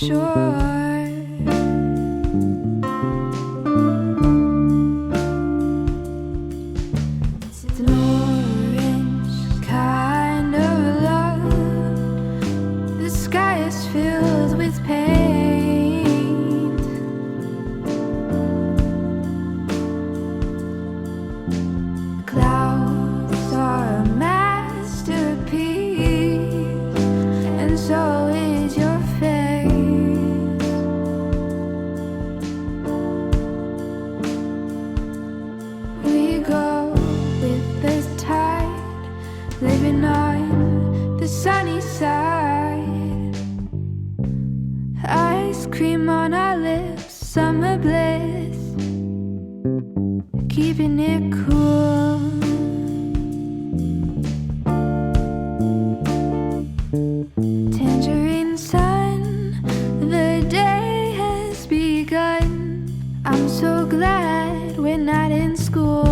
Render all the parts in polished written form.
shore. It's an orange kind of love. The sky is filled with paint. Clouds are a masterpiece, and so is your face. We go with the tide, living on the sunny side. Ice cream on our lips, summer bliss, keeping it cool. Tangerine sun, the day has begun. I'm so glad we're not in school.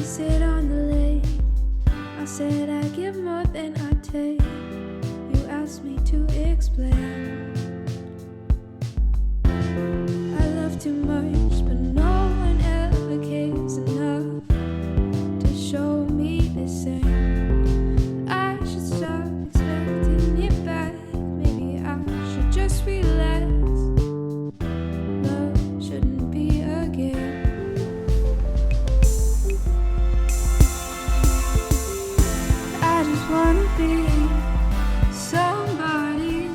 We sit on the lake. I said I give more than I take. You asked me to explain. I love too much, but no one ever cares enough to show me the same. I should stop expecting it back. Maybe I should just relax. Love shouldn't be a game. I just wanna be somebody's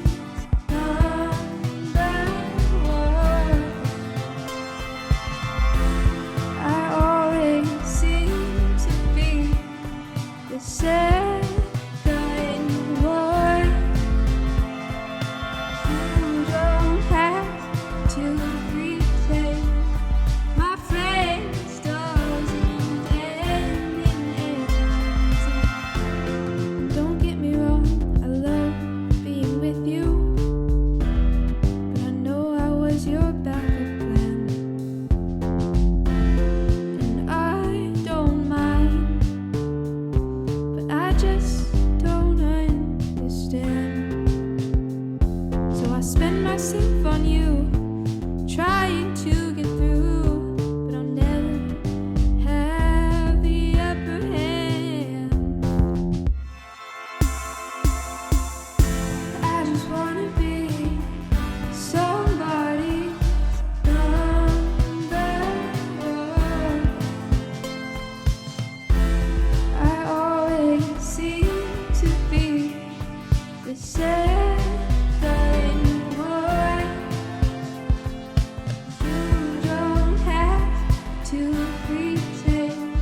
number one. I always seem to be the second one. You don't have to pretend. My friends doesn't end in ends. Don't get me wrong, I love being with you, but I know I was your backup plan. And I don't mind, but I just don't understand. So I spend myself on you, trying to get through, but I'll never have the upper hand. I just wanna be somebody's number one. I always seem to be the second one. You don't have to pretend.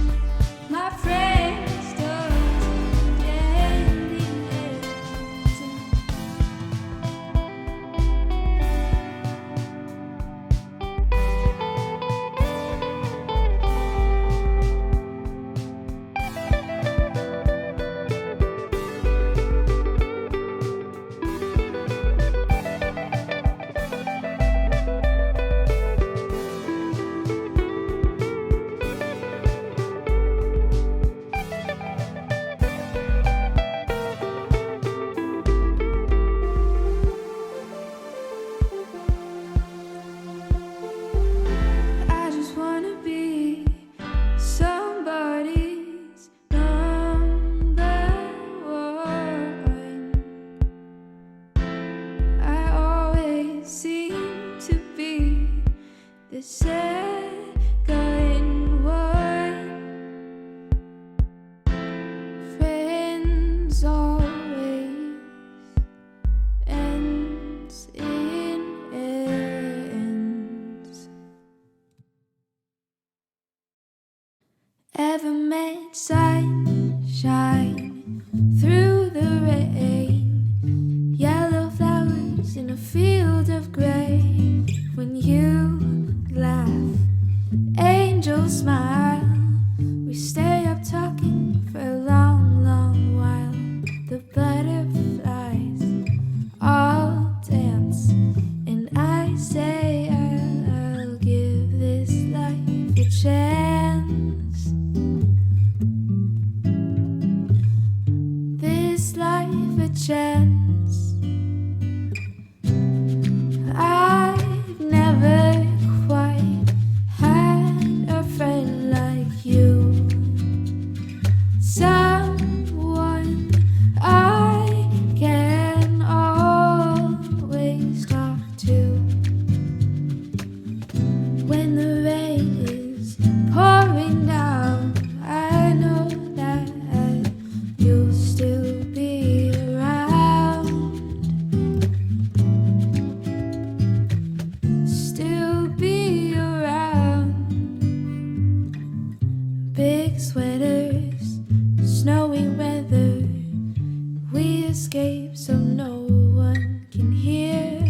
My friends don't end in ends. I just wanna be somebody's number one. I always seem to be the second one. Friends always ends in ends. Ever met sunshine through the rain? Yellow flowers in a field of gray. When you laugh, angels smile. We stay up talking for a long, long while. The butterflies all dance, and I say I'll give this life a chance. This life a chance. I've never quite had a friend like you. Someone I can always talk to. When the rain is pouring down, I know that you'll still be around. Still be around. Big sweaters, snowy weather. We escape so no one can hear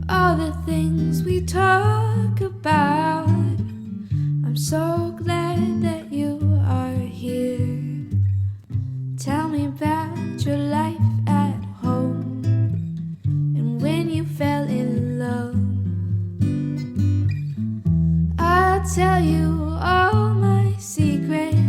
all the things we talk about. I'm so glad that you are here. Tell me about your life at home and when you fell in love. I'll tell you all my secrets.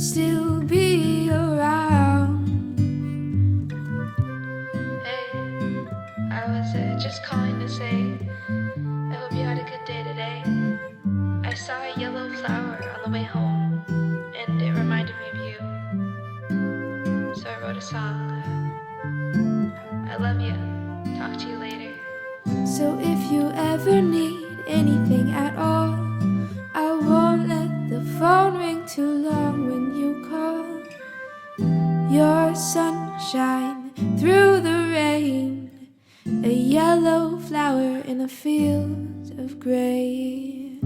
still be around. Hey, I was just calling to say I hope you had a good day today. I saw a yellow flower on the way home, and it reminded me of you. So I wrote a song. I love you. Talk to you later. So if you ever need anything at all, I won't let the phone ring too long when you call. Your sunshine through the rain, a yellow flower in a field of gray.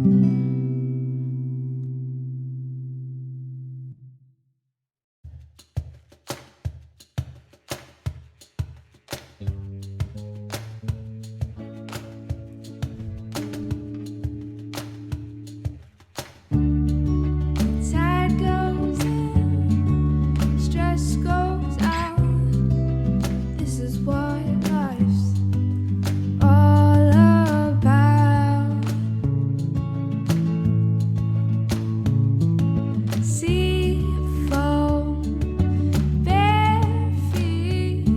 Tide goes in, stress goes out. This is what life's all about. Sea foam, bare feet.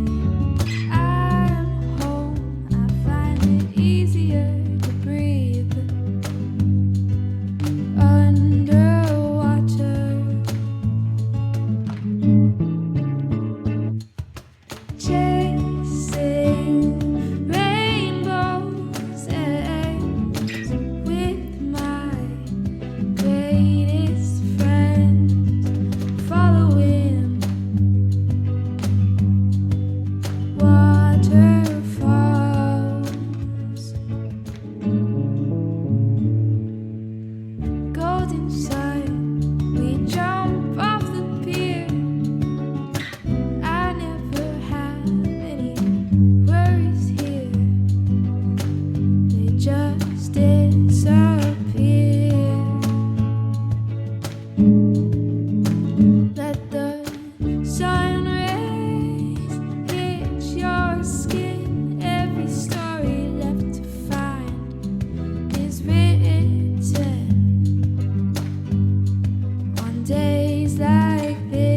I'm home. I find it easier to breathe underwater. Chasing rainbows ends with my greatest friend, following waterfalls. Golden sun, we jump off the pier. I never have any worries here. They just disappear. Let the sun rays hit your skin. Every story left to find is written on days like this.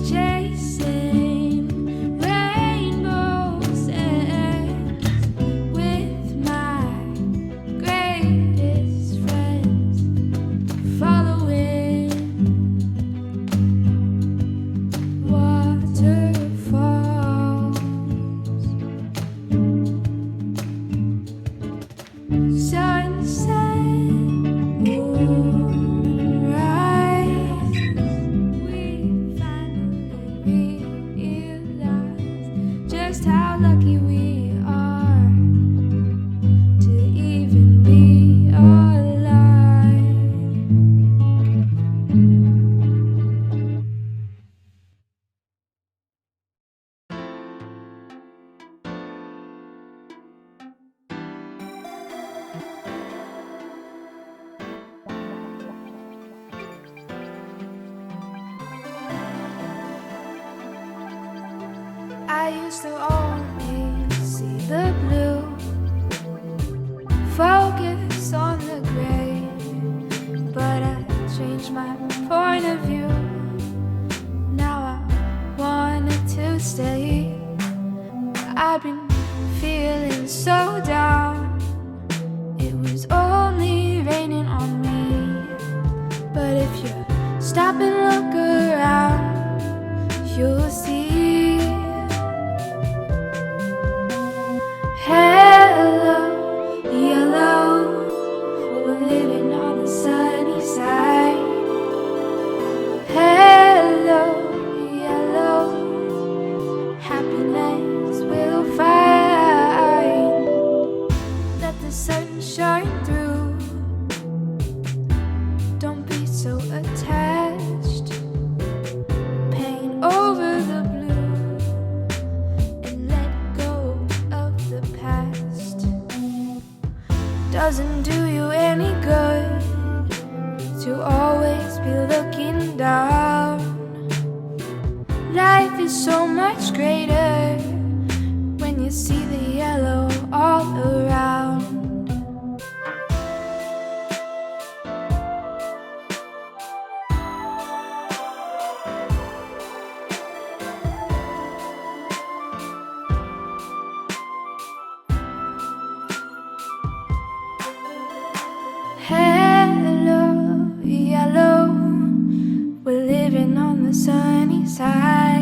Chasing rainbows ends with my greatest friends, following waterfalls. Sunset, moonrise, we finally realize just how lucky we are to even be alive. I used to only see the blue, focus on the gray, but I changed my point of view. Now I wanted to stay. I've been feeling so down. It was only raining on me, but if you stop and look around, you'll see. Hello, yellow, we're living on the sunny side. Hello, yellow, happiness we'll find. Let the sun shine through. Don't be so attached. Paint over the blue and let go of the past. Doesn't do you any good to always be looking down. Life is so much greater when you see the yellow all around. Hello, yellow. We're living on the sunny side.